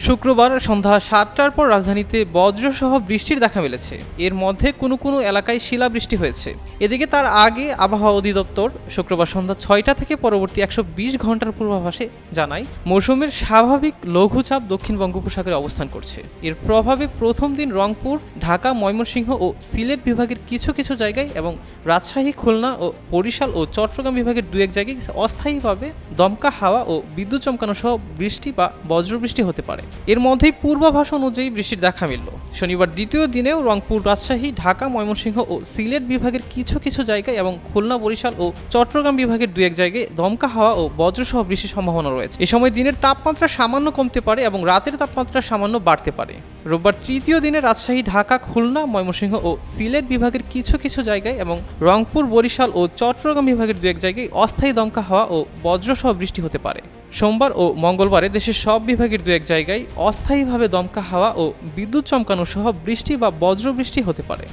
শুক্রবার সন্ধ্যা ৭টার পর রাজধানীতে বজ্রসহ বৃষ্টির দেখা মিলেছে। এর মধ্যে কোনো এলাকায় শিলাবৃষ্টি হয়েছে। এদিকে তার আগে আবহাওয়া অধিদপ্তর শুক্রবার সন্ধ্যা ৬টা থেকে পরবর্তী ১২০ ঘন্টার পূর্বাভাসে জানায়, মৌসুমের স্বাভাবিক লঘুচাপ দক্ষিণ বঙ্গোপসাগরে অবস্থান করছে। এর প্রভাবে প্রথম দিন রংপুর, ঢাকা, ময়মনসিংহ ও সিলেট বিভাগের কিছু কিছু জায়গায় এবং রাজশাহী, খুলনা ও বরিশাল ও চট্টগ্রাম বিভাগের দু এক জায়গায় অস্থায়ীভাবে দমকা হাওয়া ও বিদ্যুৎ চমকানো সহ বৃষ্টি বা বজ্রবৃষ্টি হতে পারে। এর মধ্যেই পূর্বাভাস অনুযায়ী বৃষ্টির দেখা মিলল। শনিবার দ্বিতীয় দিনেও রংপুর, রাজশাহী, ঢাকা, ময়মনসিংহ ও সিলেট বিভাগের কিছু কিছু জায়গায় এবং খুলনা, বরিশাল ও চট্টগ্রাম বিভাগের দু এক জায়গায় দমকা হাওয়া ও বজ্রসহ বৃষ্টির সম্ভাবনা রয়েছে। এ সময় দিনের তাপমাত্রা সামান্য কমতে পারে এবং রাতের তাপমাত্রা সামান্য বাড়তে পারে। রোববার তৃতীয় দিনে রাজশাহী, ঢাকা, খুলনা, ময়মনসিংহ ও সিলেট বিভাগের কিছু কিছু জায়গায় এবং রংপুর, বরিশাল ও চট্টগ্রাম বিভাগের দু এক জায়গায় অস্থায়ী দমকা হাওয়া ও বজ্রসহ বৃষ্টি হতে পারে। সোমবার ও মঙ্গলবারে দেশের সব বিভাগের দু এক জায়গায় অস্থায়ীভাবে দমকা হাওয়া ও বিদ্যুৎ চমকানো সহ বৃষ্টি বা বজ্রবৃষ্টি হতে পারে।